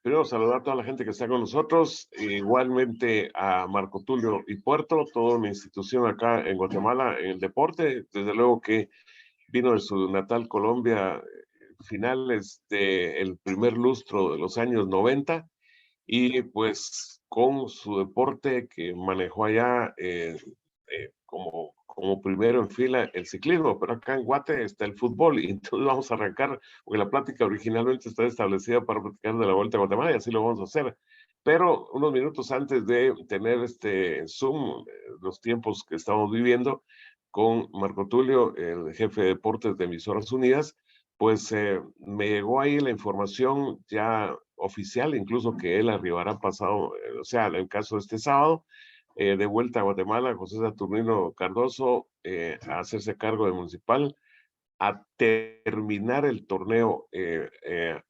Primero saludar a toda la gente que está con nosotros, igualmente a Marco Tulio y Puerto, toda una institución acá en Guatemala en el deporte, desde luego que vino de su natal Colombia, finales del primer lustro de los años 90, y pues con su deporte que manejó allá como primero en fila el ciclismo, pero acá en Guate está el fútbol y entonces vamos a arrancar, porque la plática originalmente está establecida para platicar de la Vuelta a Guatemala y así lo vamos a hacer. Pero unos minutos antes de tener este Zoom, los tiempos que estamos viviendo con Marco Tulio, el jefe de deportes de Emisoras Unidas, pues me llegó ahí la información ya oficial, incluso que él arribará pasado, o sea, en caso de este sábado, de vuelta a Guatemala, José Saturnino Cardoso, a hacerse cargo de Municipal, a terminar el torneo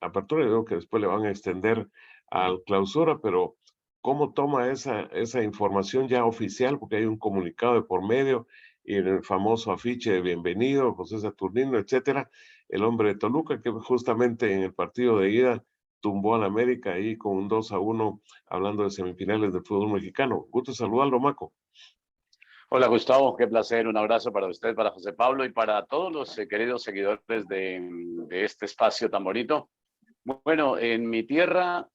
Apertura. Yo creo que después le van a extender al Clausura, pero ¿cómo toma esa información ya oficial? Porque hay un comunicado de por medio y en el famoso afiche de bienvenido, José Saturnino, etcétera, el hombre de Toluca, que justamente en el partido de ida tumbó al América ahí con un 2-1, hablando de semifinales del fútbol mexicano. Gusto saludarlo, Maco. Hola Gustavo, qué placer, un abrazo para usted, para José Pablo y para todos los queridos seguidores de este espacio tan bonito. Bueno, en mi tierra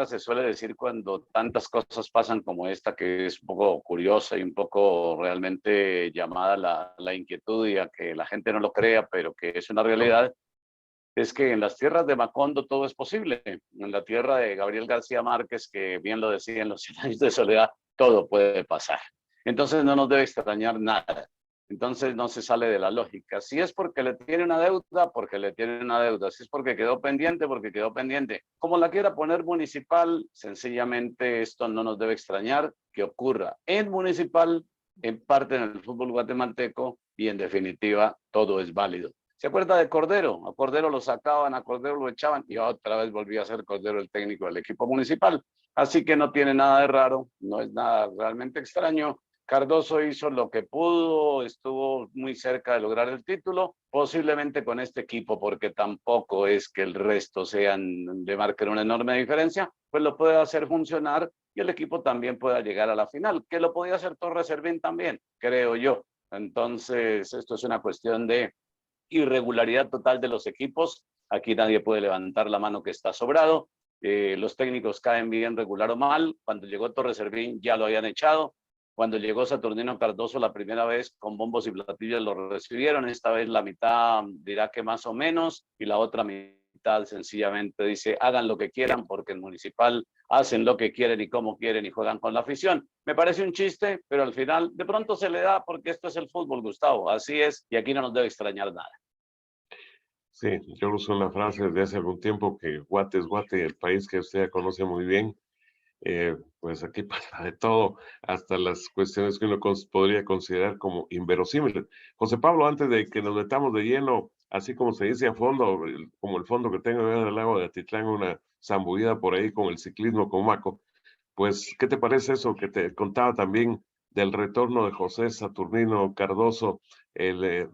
se suele decir cuando tantas cosas pasan como esta, que es un poco curiosa y un poco realmente llamada la inquietud y a que la gente no lo crea, pero que es una realidad, es que en las tierras de Macondo todo es posible. En la tierra de Gabriel García Márquez, que bien lo decía en Los 100 años de soledad, todo puede pasar. Entonces no nos debe extrañar nada. Entonces no se sale de la lógica. Si es porque le tiene una deuda, porque le tiene una deuda. Si es porque quedó pendiente, porque quedó pendiente. Como la quiera poner Municipal, sencillamente esto no nos debe extrañar que ocurra en Municipal, en parte en el fútbol guatemalteco y en definitiva todo es válido. ¿Se acuerda de Cordero? A Cordero lo sacaban, a Cordero lo echaban y otra vez volvía a ser Cordero el técnico del equipo municipal. Así que no tiene nada de raro, no es nada realmente extraño. Cardoso hizo lo que pudo, estuvo muy cerca de lograr el título, posiblemente con este equipo, porque tampoco es que el resto sean de marcar una enorme diferencia, pues lo puede hacer funcionar y el equipo también pueda llegar a la final, que lo podía hacer Torres Servín también, creo yo. Entonces, esto es una cuestión de irregularidad total de los equipos. Aquí nadie puede levantar la mano que está sobrado. Los técnicos caen bien, regular o mal. Cuando llegó Torres Servín ya lo habían echado. Cuando llegó Saturnino Cardoso la primera vez, con bombos y platillos lo recibieron. Esta vez la mitad dirá que más o menos y la otra mitad sencillamente dice hagan lo que quieran porque en Municipal hacen lo que quieren y como quieren y juegan con la afición. Me parece un chiste, pero al final de pronto se le da porque esto es el fútbol, Gustavo. Así es y aquí no nos debe extrañar nada. Sí, yo uso una frase desde hace algún tiempo que Guate es Guate, el país que usted ya conoce muy bien. Pues aquí pasa de todo, hasta las cuestiones que uno podría considerar como inverosímiles. José Pablo, antes de que nos metamos de lleno, así como se dice a fondo, como el fondo que tengo en el lago de Atitlán, una zambullida por ahí con el ciclismo con Maco, pues, ¿qué te parece eso que te contaba también del retorno de José Saturnino Cardoso, el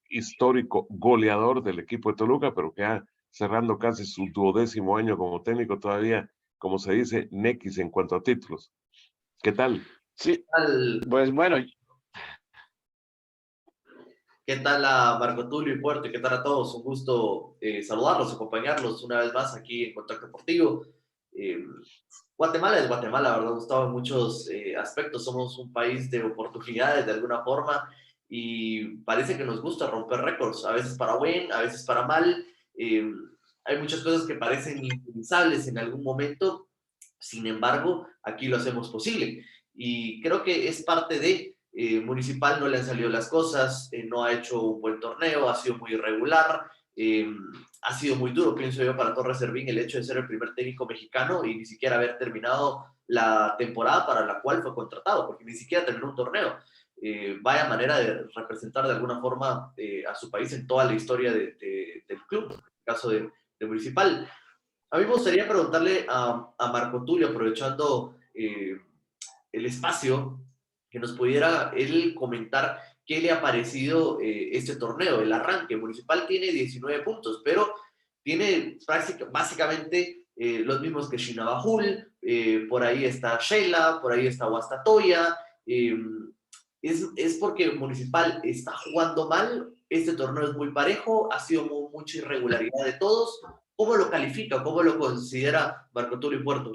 histórico goleador del equipo de Toluca, pero que ya cerrando casi su 12º año como técnico todavía, como se dice, nequis en cuanto a títulos? ¿Qué tal? Sí, pues bueno, ¿Qué tal a Marco Tulio y Puerto? ¿Y qué tal a todos? Un gusto saludarlos, acompañarlos una vez más aquí en Contacto Deportivo. Eh, Guatemala es Guatemala, ¿verdad, Gustavo? En muchos aspectos somos un país de oportunidades de alguna forma y parece que nos gusta romper récords, a veces para bien, a veces para mal. Eh, Hay muchas cosas que parecen impensables en algún momento, sin embargo, aquí lo hacemos posible. Y creo que es parte de Municipal, no le han salido las cosas, no ha hecho un buen torneo, ha sido muy irregular, eh, ha sido muy duro, pienso yo, para Torres Servín el hecho de ser el primer técnico mexicano y ni siquiera haber terminado la temporada para la cual fue contratado, porque ni siquiera terminó un torneo. Vaya manera de representar de alguna forma a su país en toda la historia del club, en el caso de Municipal. A mí me gustaría preguntarle a Marco Tulio, aprovechando el espacio, que nos pudiera él comentar qué le ha parecido este torneo, el arranque. Municipal tiene 19 puntos, pero tiene básicamente los mismos que Shinabajul, por ahí está Sheila, por ahí está Guastatoya. Es porque Municipal está jugando mal, este torneo es muy parejo, ha sido mucha irregularidad de todos. ¿Cómo lo califica? ¿Cómo lo considera Marco Tulio y Puerto?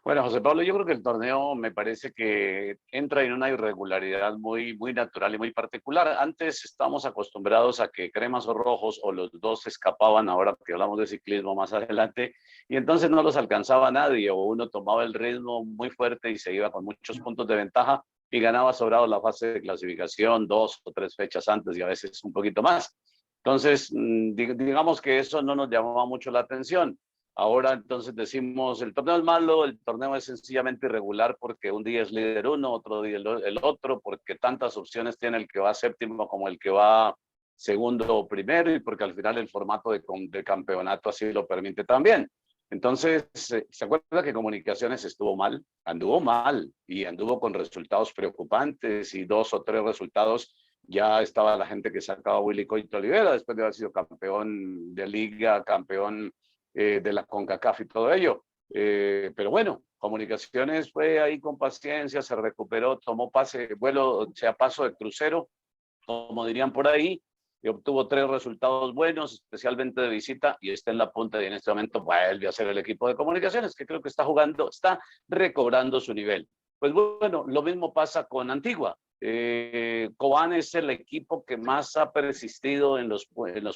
Bueno, José Pablo, yo creo que el torneo me parece que entra en una irregularidad muy natural y muy particular. Antes estábamos acostumbrados a que cremas o rojos o los dos escapaban, ahora que hablamos de ciclismo más adelante, y entonces no los alcanzaba nadie, o uno tomaba el ritmo muy fuerte y se iba con muchos puntos de ventaja y ganaba sobrado la fase de clasificación 2 o 3 fechas antes y a veces un poquito más. Entonces, digamos que eso no nos llamaba mucho la atención. Ahora entonces decimos, el torneo es malo, el torneo es sencillamente irregular porque un día es líder uno, otro día el otro, porque tantas opciones tiene el que va séptimo como el que va segundo o primero, y porque al final el formato de campeonato así lo permite también. Entonces, ¿se acuerda que Comunicaciones estuvo mal? Anduvo mal y anduvo con resultados preocupantes, y 2 o 3 resultados ya estaba la gente que sacaba a Willy Coito Olivera después de haber sido campeón de liga, campeón de la CONCACAF y todo ello. Pero bueno, Comunicaciones fue ahí con paciencia, se recuperó, tomó vuelo, o sea, paso de crucero, como dirían por ahí, y obtuvo 3 resultados buenos, especialmente de visita, y está en la punta, y en este momento vuelve a ser el equipo de Comunicaciones, que creo que está jugando, está recobrando su nivel. Pues bueno, lo mismo pasa con Antigua. Cobán es el equipo que más ha persistido en los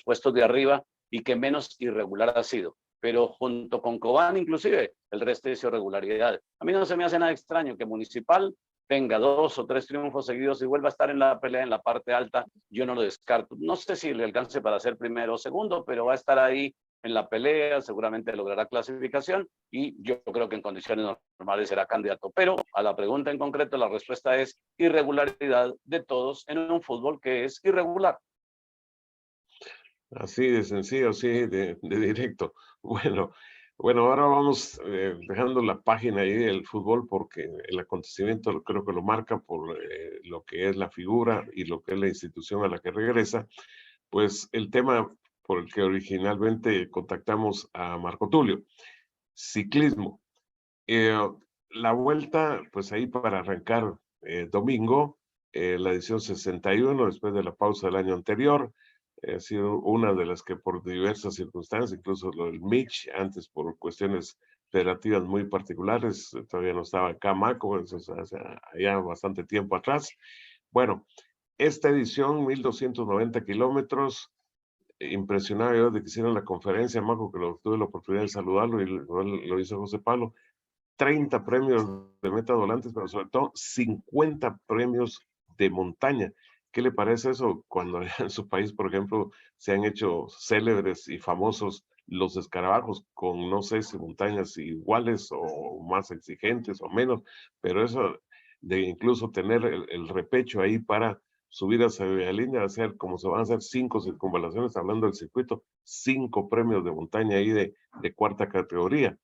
puestos de arriba y que menos irregular ha sido. Pero junto con Cobán, inclusive, el resto es irregularidad. A mí no se me hace nada extraño que Municipal tenga 2 o 3 triunfos seguidos y vuelva a estar en la pelea en la parte alta. Yo no lo descarto. No sé si le alcance para ser primero o segundo, pero va a estar ahí en la pelea, seguramente logrará clasificación, y yo creo que en condiciones normales será candidato. Pero a la pregunta en concreto, la respuesta es irregularidad de todos en un fútbol que es irregular. Así de sencillo, así de directo. Bueno, bueno, ahora vamos dejando la página ahí del fútbol porque el acontecimiento creo que lo marca por lo que es la figura y lo que es la institución a la que regresa. Pues el tema por el que originalmente contactamos a Marco Tulio, ciclismo. Eh, la vuelta, pues ahí para arrancar domingo, la edición 61, después de la pausa del año anterior, ha sido una de las que por diversas circunstancias, incluso lo del Mitch, antes por cuestiones federativas muy particulares, todavía no estaba acá Maco, eso es allá bastante tiempo atrás. Bueno, esta edición, 1290 kilómetros, impresionado yo de que hicieron la conferencia, Maco, que tuve la oportunidad de saludarlo y lo hizo José Pablo. 30 premios de meta volantes, pero sobre todo 50 premios de montaña. ¿Qué le parece eso cuando en su país, por ejemplo, se han hecho célebres y famosos los escarabajos con no sé si montañas iguales o más exigentes o menos, pero eso de incluso tener el repecho ahí para subir a esa línea, hacer como se van a hacer 5 circunvalaciones, hablando del circuito, 5 premios de montaña ahí de cuarta categoría.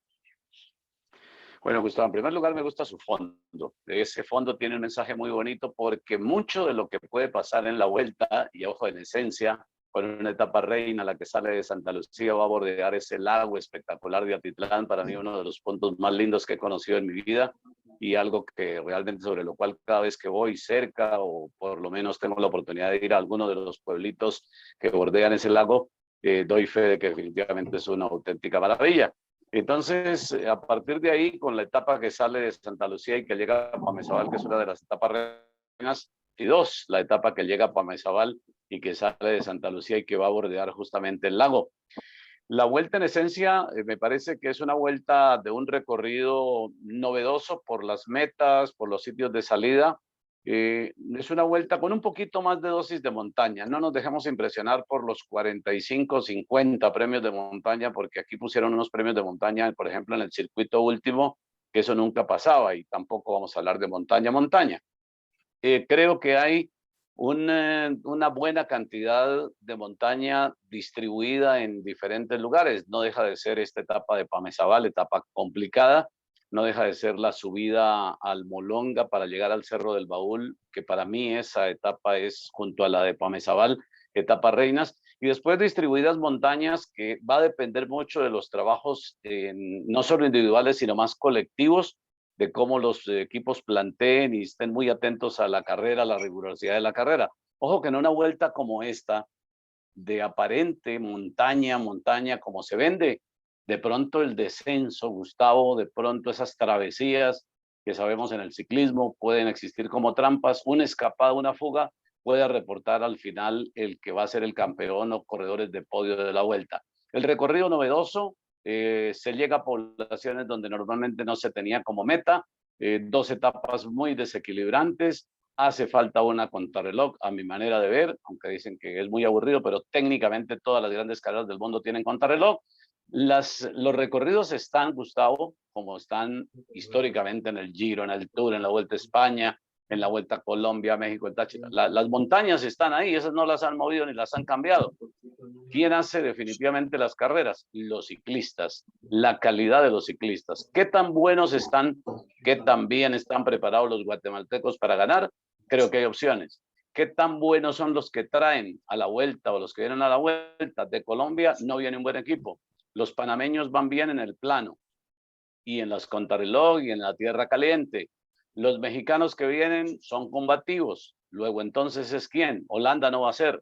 Bueno, Gustavo, en primer lugar me gusta su fondo. Ese fondo tiene un mensaje muy bonito porque mucho de lo que puede pasar en la vuelta, y ojo, en esencia, con una etapa reina, la que sale de Santa Lucía, va a bordear ese lago espectacular de Atitlán, para mí uno de los puntos más lindos que he conocido en mi vida, y algo que realmente sobre lo cual cada vez que voy cerca, o por lo menos tengo la oportunidad de ir a alguno de los pueblitos que bordean ese lago, doy fe de que definitivamente es una auténtica maravilla. Entonces, a partir de ahí, con la etapa que sale de Santa Lucía y que llega a Pamezabal, que es una de las etapas reinas, y 2, la etapa que llega a Pamezabal y que sale de Santa Lucía y que va a bordear justamente el lago. La vuelta en esencia me parece que es una vuelta de un recorrido novedoso por las metas, por los sitios de salida. Es una vuelta con un poquito más de dosis de montaña. No nos dejemos impresionar por los 45, 50 premios de montaña, porque aquí pusieron unos premios de montaña, por ejemplo, en el circuito último, que eso nunca pasaba, y tampoco vamos a hablar de montaña. Creo que hay una buena cantidad de montaña distribuida en diferentes lugares. No deja de ser esta etapa de Pamezabal, etapa complicada. No deja de ser la subida al Molonga para llegar al Cerro del Baúl, que para mí esa etapa es, junto a la de Pamezabal, etapa reinas. Y después distribuidas montañas, que va a depender mucho de los trabajos, no solo individuales, sino más colectivos, de cómo los equipos planteen y estén muy atentos a la carrera, a la rigurosidad de la carrera. Ojo que en una vuelta como esta, de aparente montaña, montaña, como se vende, de pronto el descenso, Gustavo, de pronto esas travesías que sabemos en el ciclismo pueden existir como trampas, una escapada, una fuga, puede reportar al final el que va a ser el campeón o corredores de podio de la vuelta. El recorrido novedoso, se llega a poblaciones donde normalmente no se tenía como meta, 2 etapas muy desequilibrantes, hace falta una contrarreloj, a mi manera de ver, aunque dicen que es muy aburrido, pero técnicamente todas las grandes carreras del mundo tienen contrarreloj. Los recorridos están, Gustavo, como están históricamente en el Giro, en el Tour, en la Vuelta a España, en la Vuelta a Colombia, México, el Táchira. Las montañas están ahí, esas no las han movido ni las han cambiado. ¿Quién hace definitivamente las carreras? Los ciclistas, la calidad de los ciclistas. ¿Qué tan buenos están, qué tan bien están preparados los guatemaltecos para ganar? Creo que hay opciones. ¿Qué tan buenos son los que traen a la vuelta o los que vienen a la vuelta? De Colombia no viene un buen equipo. Los panameños van bien en el plano y en las contrarreloj y en la tierra caliente. Los mexicanos que vienen son combativos. Luego entonces es quién. Holanda no va a ser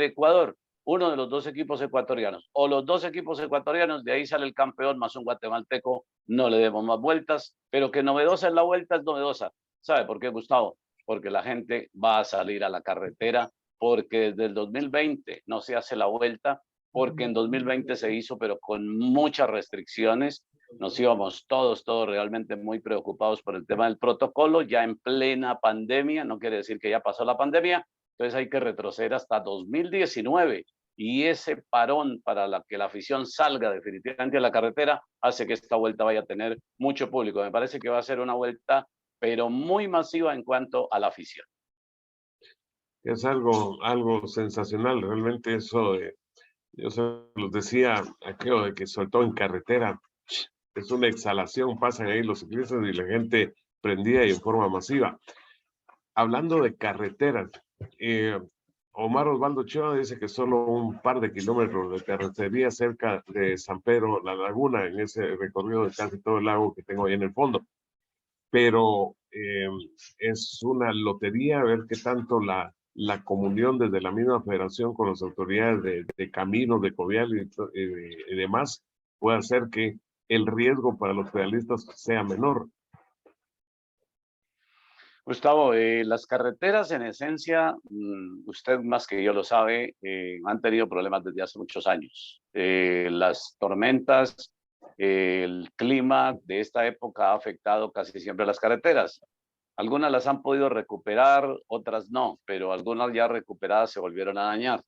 Ecuador. Uno de los 2 equipos ecuatorianos o los 2 equipos ecuatorianos, de ahí sale el campeón más un guatemalteco, no le demos más vueltas, pero que novedosa es la vuelta, es novedosa. ¿Sabe por qué, Gustavo? Porque la gente va a salir a la carretera, porque desde el 2020 no se hace la vuelta, porque en 2020 se hizo, pero con muchas restricciones. Nos íbamos todos realmente muy preocupados por el tema del protocolo, ya en plena pandemia, no quiere decir que ya pasó la pandemia, entonces hay que retroceder hasta 2019 y ese parón para que la afición salga definitivamente a la carretera hace que esta vuelta vaya a tener mucho público. Me parece que va a ser una vuelta, pero muy masiva en cuanto a la afición. Es algo sensacional, realmente eso. Yo se los decía, aquello de que sobre todo en carretera es una exhalación, pasan ahí los ciclistas y la gente prendida y en forma masiva. Hablando de carreteras, Omar Osvaldo Ochoa dice que solo un par de kilómetros de carretería cerca de San Pedro, la Laguna, en ese recorrido de casi todo el lago que tengo ahí en el fondo. Pero es una lotería ver qué tanto la comunión desde la misma federación con las autoridades de caminos, de Covial y demás puede hacer que el riesgo para los pedalistas sea menor. Gustavo, las carreteras en esencia, usted más que yo lo sabe, han tenido problemas desde hace muchos años. Las tormentas, el clima de esta época ha afectado casi siempre a las carreteras. Algunas las han podido recuperar, otras no, pero algunas ya recuperadas se volvieron a dañar.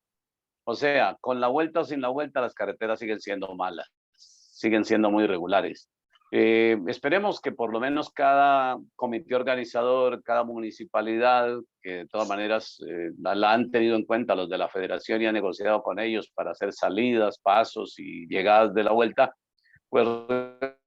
O sea, con la vuelta o sin la vuelta, las carreteras siguen siendo malas, siguen siendo muy irregulares. Esperemos que por lo menos cada comité organizador, cada municipalidad, que de todas maneras la han tenido en cuenta los de la federación y han negociado con ellos para hacer salidas, pasos y llegadas de la vuelta, pues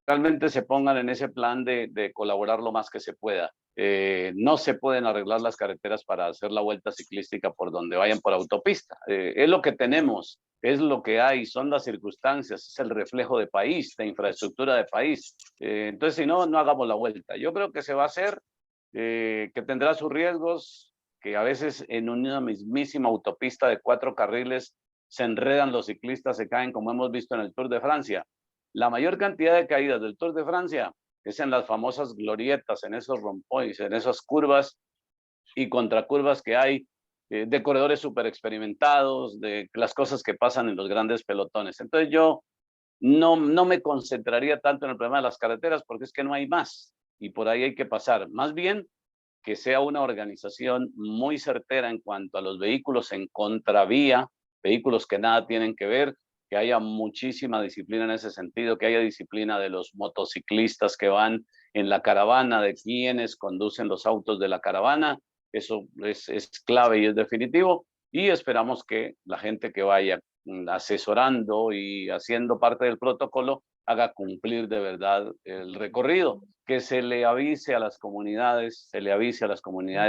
realmente se pongan en ese plan de colaborar lo más que se pueda. No se pueden arreglar las carreteras para hacer la vuelta ciclística por donde vayan por autopista. Es lo que tenemos, es lo que hay, son las circunstancias, es el reflejo de país, de infraestructura de país. Entonces, si no, no hagamos la vuelta. Yo creo que se va a hacer, que tendrá sus riesgos, que a veces en una mismísima autopista de 4 carriles se enredan los ciclistas, se caen, como hemos visto en el Tour de Francia. La mayor cantidad de caídas del Tour de Francia es en las famosas glorietas, en esos rompoints, en esas curvas y contracurvas que hay, de corredores súper experimentados, de las cosas que pasan en los grandes pelotones. Entonces yo no me concentraría tanto en el problema de las carreteras porque es que no hay más y por ahí hay que pasar. Más bien que sea una organización muy certera en cuanto a los vehículos en contravía, vehículos que nada tienen que ver, que haya muchísima disciplina en ese sentido, que haya disciplina de los motociclistas que van en la caravana, de quienes conducen los autos de la caravana. Eso es clave y es definitivo. Y esperamos que la gente que vaya asesorando y haciendo parte del protocolo haga cumplir de verdad el recorrido, que se le avise a las comunidades,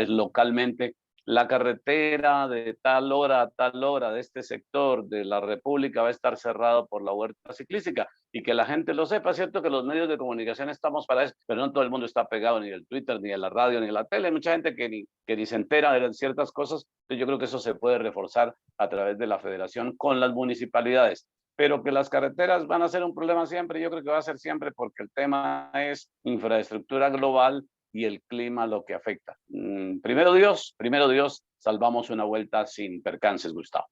localmente la carretera de tal hora a tal hora de este sector de la República va a estar cerrado por la vuelta ciclística y que la gente lo sepa. Es cierto que los medios de comunicación estamos para eso, pero no todo el mundo está pegado ni del Twitter, ni de la radio, ni de la tele. Hay mucha gente que ni se entera de ciertas cosas. Entonces yo creo que eso se puede reforzar a través de la federación con las municipalidades. Pero que las carreteras van a ser un problema siempre, yo creo que va a ser siempre porque el tema es infraestructura global y el clima lo que afecta. Primero Dios, salvamos una vuelta sin percances, Gustavo.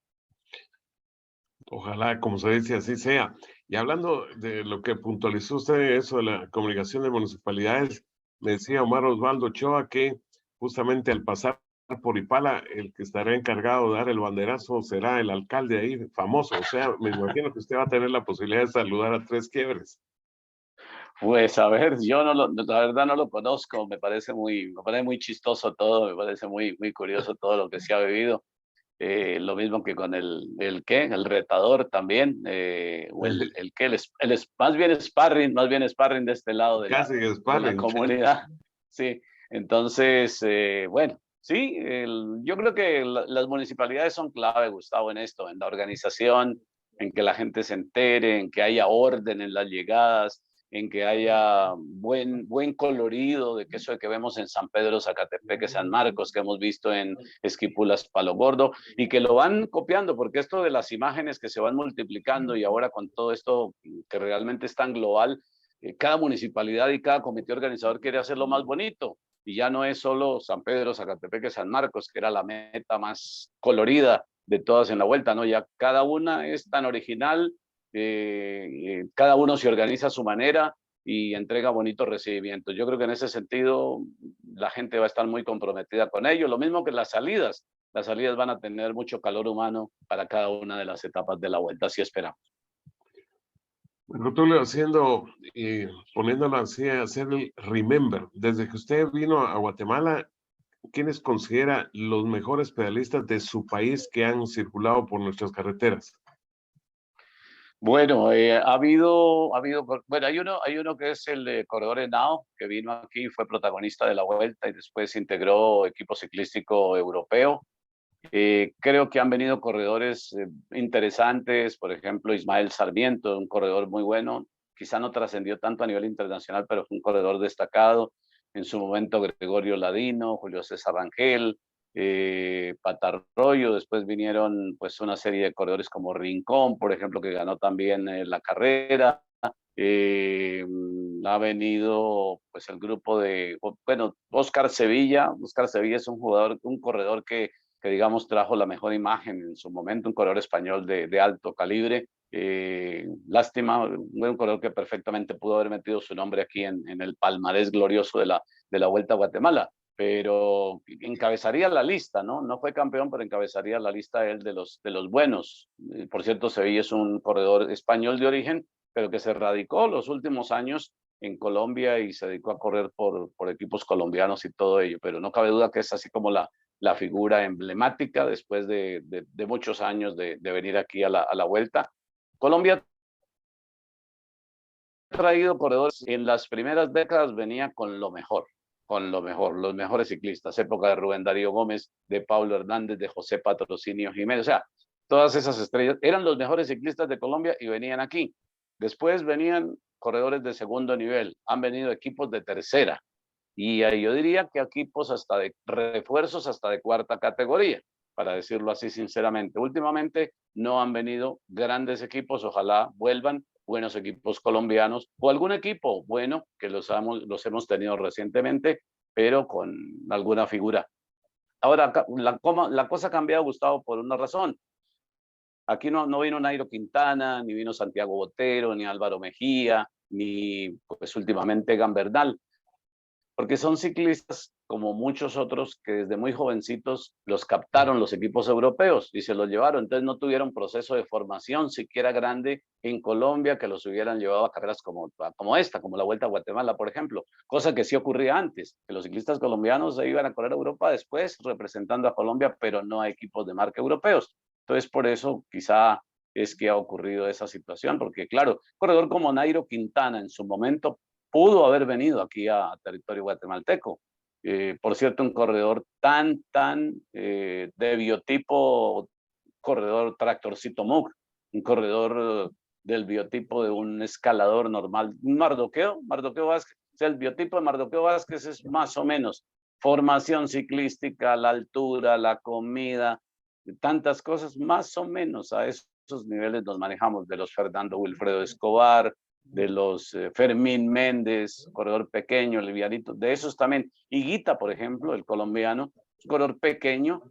Ojalá, como se dice, así sea. Y hablando de lo que puntualizó usted, eso de la comunicación de municipalidades, me decía Omar Osvaldo Ochoa que justamente al pasar por Ipala, el que estará encargado de dar el banderazo será el alcalde ahí, famoso. O sea, me imagino que usted va a tener la posibilidad de saludar a Tres Quiebres. Pues a ver, yo no la verdad no lo conozco, me parece muy chistoso todo, me parece muy curioso todo lo que se ha vivido. Lo mismo que con el retador también, o más bien sparring de este lado de Casi la comunidad. Sí, entonces, bueno, sí, yo creo que las municipalidades son clave, Gustavo, en esto, en la organización, en que la gente se entere, en que haya orden en las llegadas, en que haya buen colorido, de que eso que vemos en San Pedro, Zacatepeque, San Marcos, que hemos visto en Esquipulas, Palo Gordo, y que lo van copiando, porque esto de las imágenes que se van multiplicando y ahora con todo esto que realmente es tan global, cada municipalidad y cada comité organizador quiere hacerlo más bonito, y ya no es solo San Pedro, Zacatepeque, San Marcos, que era la meta más colorida de todas en la vuelta, ¿no? Ya cada una es tan original, cada uno se organiza a su manera y entrega bonitos recibimientos. Yo creo que en ese sentido la gente va a estar muy comprometida con ello. Lo mismo que las salidas van a tener mucho calor humano para cada una de las etapas de la vuelta, así esperamos. Bueno, tú le haciendo y poniéndolo así a hacer el remember. Desde que usted vino a Guatemala, ¿quiénes considera los mejores pedalistas de su país que han circulado por nuestras carreteras? Bueno, bueno, hay uno que es el de Corredor Henao, que vino aquí, fue protagonista de la vuelta y después integró equipo ciclístico europeo. Creo que han venido corredores interesantes, por ejemplo, Ismael Sarmiento, un corredor muy bueno, quizá no trascendió tanto a nivel internacional, pero fue un corredor destacado. En su momento Gregorio Ladino, Julio César Rangel, Patarroyo, después vinieron pues una serie de corredores como Rincón, por ejemplo, que ganó también la carrera. Ha venido pues el grupo de, bueno, Oscar Sevilla. Oscar Sevilla es un corredor que digamos trajo la mejor imagen en su momento, un corredor español de alto calibre. Lástima, un corredor que perfectamente pudo haber metido su nombre aquí en el palmarés glorioso de la Vuelta a Guatemala, pero encabezaría la lista, ¿no? No fue campeón, pero encabezaría la lista él de los buenos. Por cierto, Sevilla es un corredor español de origen, pero que se radicó los últimos años en Colombia y se dedicó a correr por equipos colombianos y todo ello, pero no cabe duda que es así como la figura emblemática después de muchos años de venir aquí a la vuelta. Colombia ha traído corredores, en las primeras décadas venía con lo mejor, los mejores ciclistas, época de Rubén Darío Gómez, de Pablo Hernández, de José Patrocinio Jiménez, o sea, todas esas estrellas eran los mejores ciclistas de Colombia y venían aquí. Después venían corredores de segundo nivel, han venido equipos de tercera, y yo diría que equipos hasta de refuerzos hasta de cuarta categoría, para decirlo así sinceramente. Últimamente no han venido grandes equipos, ojalá vuelvan buenos equipos colombianos o algún equipo bueno que los hemos tenido recientemente, pero con alguna figura. Ahora, la cosa ha cambiado, Gustavo, por una razón. Aquí no vino Nairo Quintana, ni vino Santiago Botero, ni Álvaro Mejía, ni pues últimamente Gambernal, porque son ciclistas como muchos otros que desde muy jovencitos los captaron los equipos europeos y se los llevaron, entonces no tuvieron proceso de formación siquiera grande en Colombia que los hubieran llevado a carreras como esta, como la Vuelta a Guatemala, por ejemplo, cosa que sí ocurría antes, que los ciclistas colombianos se iban a correr a Europa después representando a Colombia, pero no a equipos de marca europeos. Entonces por eso quizá es que ha ocurrido esa situación, porque claro, corredor como Nairo Quintana en su momento pudo haber venido aquí a territorio guatemalteco, Por cierto, un corredor tan de biotipo, corredor tractorcito Mook, un corredor del biotipo de un escalador normal, un Mardoqueo Vázquez. O sea, el biotipo de Mardoqueo Vázquez es más o menos formación ciclística, la altura, la comida, tantas cosas, más o menos a esos niveles nos manejamos, de los Fernando Wilfredo Escobar, de los Fermín Méndez, corredor pequeño, livianito, de esos también. Higuita, por ejemplo, el colombiano, corredor pequeño.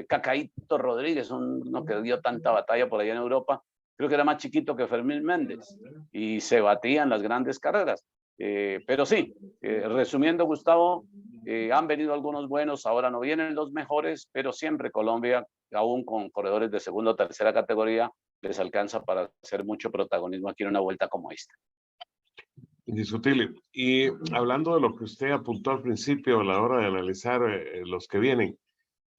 Cacaíto Rodríguez, uno que dio tanta batalla por allá en Europa, creo que era más chiquito que Fermín Méndez y se batía en las grandes carreras. Pero sí, resumiendo, Gustavo, han venido algunos buenos, ahora no vienen los mejores, pero siempre Colombia, aún con corredores de segunda o tercera categoría, les alcanza para hacer mucho protagonismo aquí en una vuelta como esta. Indiscutible. Y hablando de lo que usted apuntó al principio a la hora de analizar los que vienen,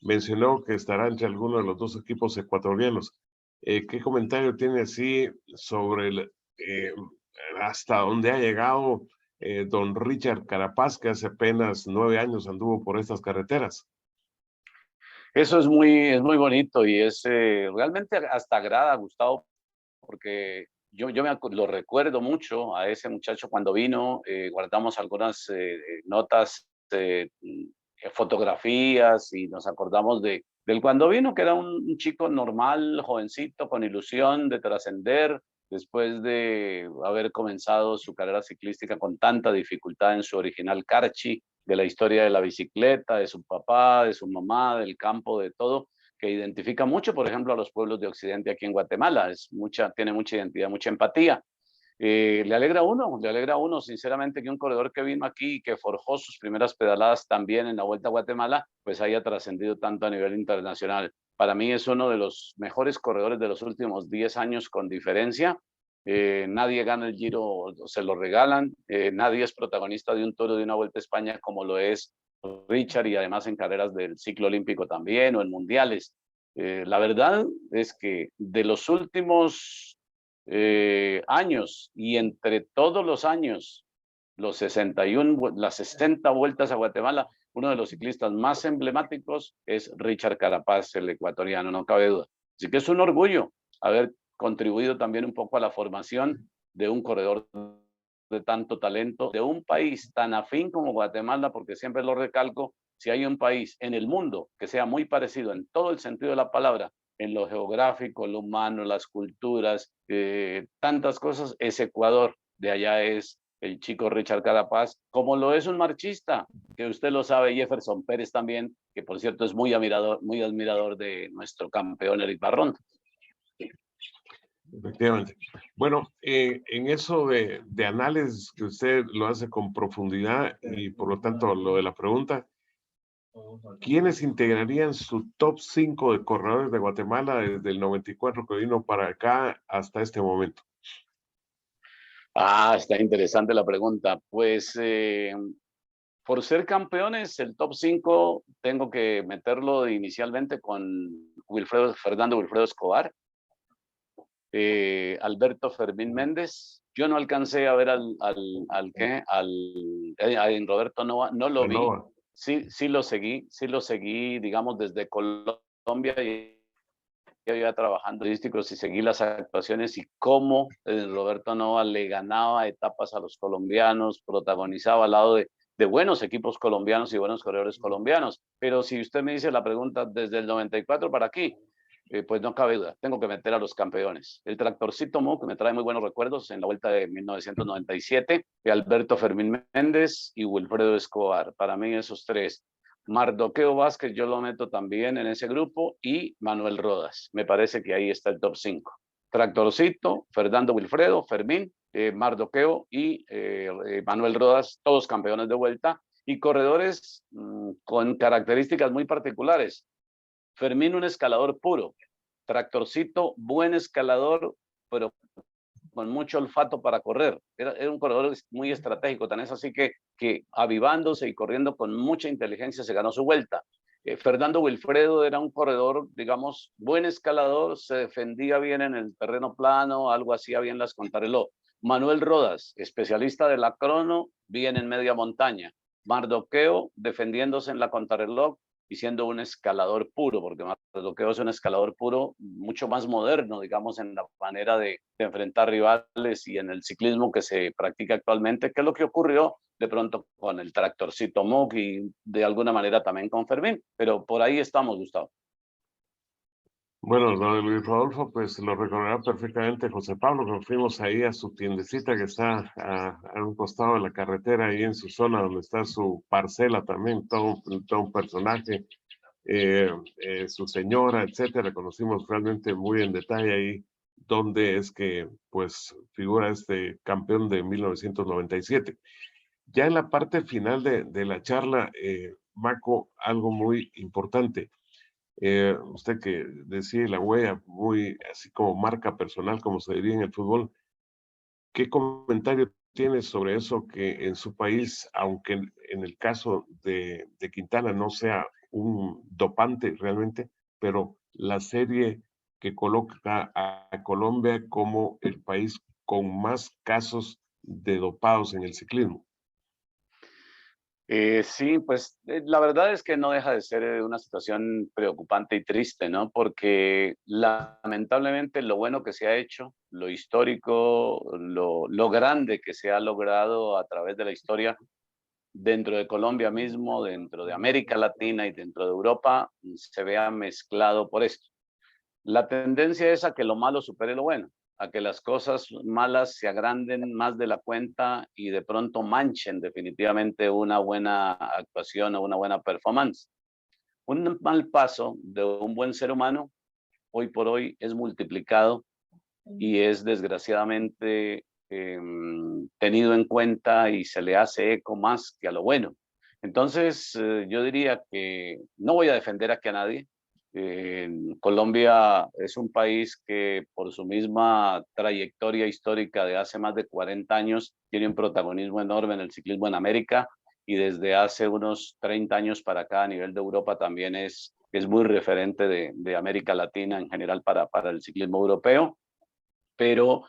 mencionó que estará entre algunos de los dos equipos ecuatorianos. ¿Qué comentario tiene así sobre hasta dónde ha llegado don Richard Carapaz, que hace apenas 9 años anduvo por estas carreteras? Eso es muy bonito y es realmente hasta agrada, Gustavo, porque yo lo recuerdo mucho a ese muchacho cuando vino, guardamos algunas notas, fotografías y nos acordamos del cuando vino, que era un chico normal, jovencito, con ilusión de trascender, después de haber comenzado su carrera ciclística con tanta dificultad en su original Carchi, de la historia de la bicicleta, de su papá, de su mamá, del campo, de todo, que identifica mucho, por ejemplo, a los pueblos de Occidente aquí en Guatemala. Tiene mucha identidad, mucha empatía. Le alegra a uno, sinceramente, que un corredor que vino aquí y que forjó sus primeras pedaladas también en la Vuelta a Guatemala, pues haya trascendido tanto a nivel internacional. Para mí es uno de los mejores corredores de los últimos 10 años con diferencia. Nadie gana el Giro, se lo regalan. Nadie es protagonista de un Tour de una Vuelta a España como lo es Richard, y además en carreras del ciclo olímpico también o en mundiales. La verdad es que de los últimos años y entre todos los años, las 60 vueltas a Guatemala, uno de los ciclistas más emblemáticos es Richard Carapaz, el ecuatoriano, no cabe duda. Así que es un orgullo haber contribuido también un poco a la formación de un corredor de tanto talento, de un país tan afín como Guatemala, porque siempre lo recalco, si hay un país en el mundo que sea muy parecido en todo el sentido de la palabra, en lo geográfico, lo humano, las culturas, tantas cosas, es Ecuador. De allá es el chico Richard Carapaz, como lo es un marchista, que usted lo sabe, Jefferson Pérez también, que por cierto es muy admirador de nuestro campeón Eric Barrón. Efectivamente. Bueno, en eso de análisis que usted lo hace con profundidad y por lo tanto lo de la pregunta, ¿quiénes integrarían su top 5 de corredores de Guatemala desde el 94 que vino para acá hasta este momento? Está interesante la pregunta. Pues por ser campeones, el top 5 tengo que meterlo inicialmente con Fernando Wilfredo Escobar, Alberto Fermín Méndez. Yo no alcancé a ver a Roberto Nova, no lo vi. Sí lo seguí, digamos, desde Colombia y ya trabajando turísticos y seguí las actuaciones y cómo Roberto Nova le ganaba etapas a los colombianos, protagonizaba al lado de buenos equipos colombianos y buenos corredores colombianos. Pero si usted me dice la pregunta desde el 94 para aquí, pues no cabe duda, tengo que meter a los campeones. El Tractorcito Mo, que me trae muy buenos recuerdos en la Vuelta de 1997, de Alberto Fermín Méndez y Wilfredo Escobar. Para mí esos tres. Mardoqueo Vázquez yo lo meto también en ese grupo y Manuel Rodas. Me parece que ahí está el top 5. Tractorcito, Fernando Wilfredo, Fermín, Mardoqueo y Manuel Rodas, todos campeones de vuelta y corredores con características muy particulares. Fermín, un escalador puro. Tractorcito, buen escalador, pero con mucho olfato para correr. Era un corredor muy estratégico, tan es así que avivándose y corriendo con mucha inteligencia se ganó su vuelta. Fernando Wilfredo era un corredor, digamos, buen escalador, se defendía bien en el terreno plano, algo hacía bien las contrarreloj. Manuel Rodas, especialista de la crono, bien en media montaña. Mardoqueo defendiéndose en la contrarreloj y siendo un escalador puro, porque Mardoqueo es un escalador puro mucho más moderno, digamos, en la manera de enfrentar rivales y en el ciclismo que se practica actualmente, que es lo que ocurrió de pronto con el tractorcito Moog y de alguna manera también con Fermín, pero por ahí estamos, Gustavo. Bueno, lo de Luis Rodolfo, pues lo recordará perfectamente José Pablo, que fuimos ahí a su tiendecita que está a un costado de la carretera, ahí en su zona donde está su parcela también, todo un personaje, su señora, etcétera. Conocimos realmente muy en detalle ahí dónde es que pues figura este campeón de 1997. Ya en la parte final de la charla, Maco, algo muy importante. Usted que decide la huella muy así como marca personal, como se diría en el fútbol, ¿qué comentario tiene sobre eso que en su país, aunque en el caso de Quintana no sea un dopante realmente, pero la serie que coloca a Colombia como el país con más casos de dopados en el ciclismo? Sí, pues la verdad es que no deja de ser una situación preocupante y triste, ¿no? Porque lamentablemente lo bueno que se ha hecho, lo histórico, lo grande que se ha logrado a través de la historia dentro de Colombia mismo, dentro de América Latina y dentro de Europa, se vea mezclado por esto. La tendencia es a que lo malo supere lo bueno, a que las cosas malas se agranden más de la cuenta y de pronto manchen definitivamente una buena actuación o una buena performance. Un mal paso de un buen ser humano hoy por hoy es multiplicado y es desgraciadamente tenido en cuenta y se le hace eco más que a lo bueno. Entonces, yo diría que no voy a defender aquí a nadie. Colombia es un país que por su misma trayectoria histórica de hace más de 40 años tiene un protagonismo enorme en el ciclismo en América y desde hace unos 30 años para acá a nivel de Europa también es muy referente de América Latina en general para el ciclismo europeo, pero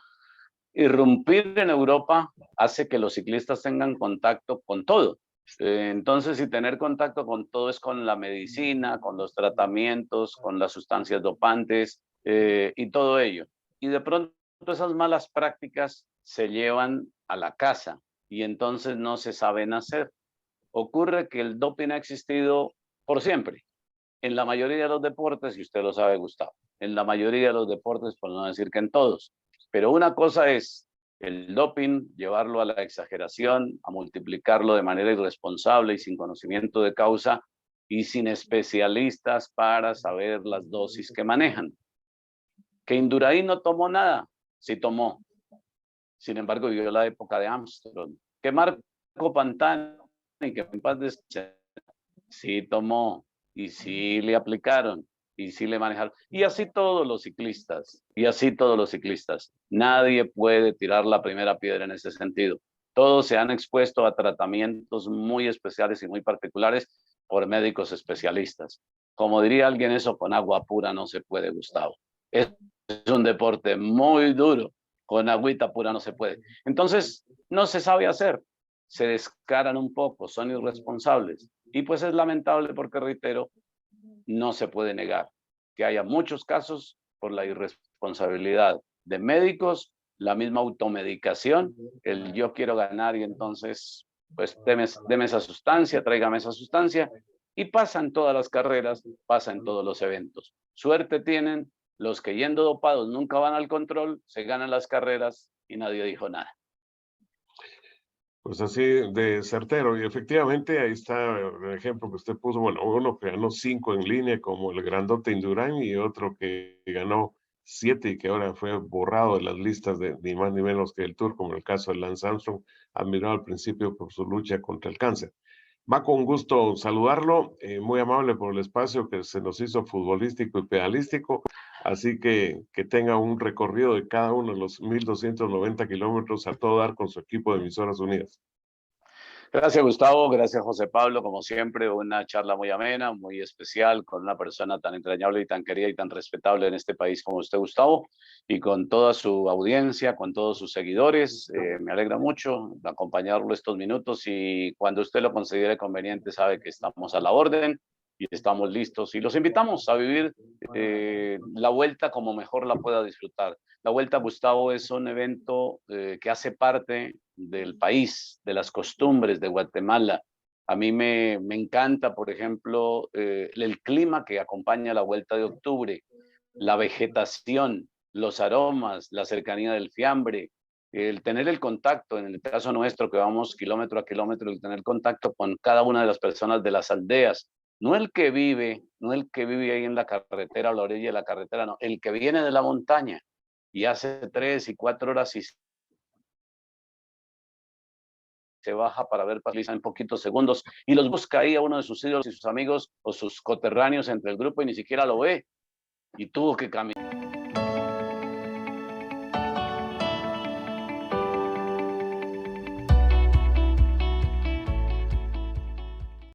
irrumpir en Europa hace que los ciclistas tengan contacto con todo. Entonces, si tener contacto con todo es con la medicina, con los tratamientos, con las sustancias dopantes y todo ello. Y de pronto esas malas prácticas se llevan a la casa y entonces no se saben hacer. Ocurre que el doping ha existido por siempre en la mayoría de los deportes, y usted lo sabe, Gustavo, en la mayoría de los deportes, por no decir que en todos. Pero una cosa es el doping, llevarlo a la exageración, a multiplicarlo de manera irresponsable y sin conocimiento de causa y sin especialistas para saber las dosis que manejan. Que Indurain no tomó nada, sí tomó. Sin embargo, vivió la época de Armstrong. Que Marco Pantani, que en paz descanse, sí tomó y sí le aplicaron y sí le manejaron. Y así todos los ciclistas, y así todos los ciclistas. Nadie puede tirar la primera piedra en ese sentido. Todos se han expuesto a tratamientos muy especiales y muy particulares por médicos especialistas. Como diría alguien, eso con agua pura no se puede, Gustavo. Es un deporte muy duro. Con agüita pura no se puede. Entonces, no se sabe hacer. Se descaran un poco, son irresponsables. Y pues es lamentable porque, reitero, no se puede negar que haya muchos casos por la irresponsabilidad de médicos, la misma automedicación, el yo quiero ganar y entonces, pues deme esa sustancia, tráigame esa sustancia, y pasa en todas las carreras, pasa en todos los eventos. Suerte tienen los que yendo dopados nunca van al control, se ganan las carreras y nadie dijo nada. Pues así de certero, y efectivamente ahí está el ejemplo que usted puso, bueno, uno que ganó 5 en línea como el grandote Indurain y otro que ganó 7 y que ahora fue borrado de las listas de ni más ni menos que el Tour, como el caso de Lance Armstrong, admirado al principio por su lucha contra el cáncer. Maco, un gusto saludarlo, muy amable por el espacio que se nos hizo futbolístico y pedalístico, así que tenga un recorrido de cada uno de los 1.290 kilómetros a todo dar con su equipo de Emisoras Unidas. Gracias, Gustavo. Gracias, José Pablo. Como siempre, una charla muy amena, muy especial, con una persona tan entrañable y tan querida y tan respetable en este país como usted, Gustavo, y con toda su audiencia, con todos sus seguidores. Me alegra mucho acompañarlo estos minutos y cuando usted lo considere conveniente, sabe que estamos a la orden y estamos listos. Y los invitamos a vivir la vuelta como mejor la pueda disfrutar. La Vuelta a Gustavo es un evento que hace parte del país, de las costumbres de Guatemala. A mí me encanta, por ejemplo, el clima que acompaña la Vuelta de Octubre, la vegetación, los aromas, la cercanía del fiambre, el tener el contacto, en el caso nuestro que vamos kilómetro a kilómetro, el tener contacto con cada una de las personas de las aldeas, no el que vive ahí en la carretera o la orilla de la carretera, no, el que viene de la montaña y hace 3 y 4 horas y se baja para ver pasar en poquitos segundos y los busca ahí a uno de sus ídolos y sus amigos o sus coterráneos entre el grupo y ni siquiera lo ve y tuvo que caminar.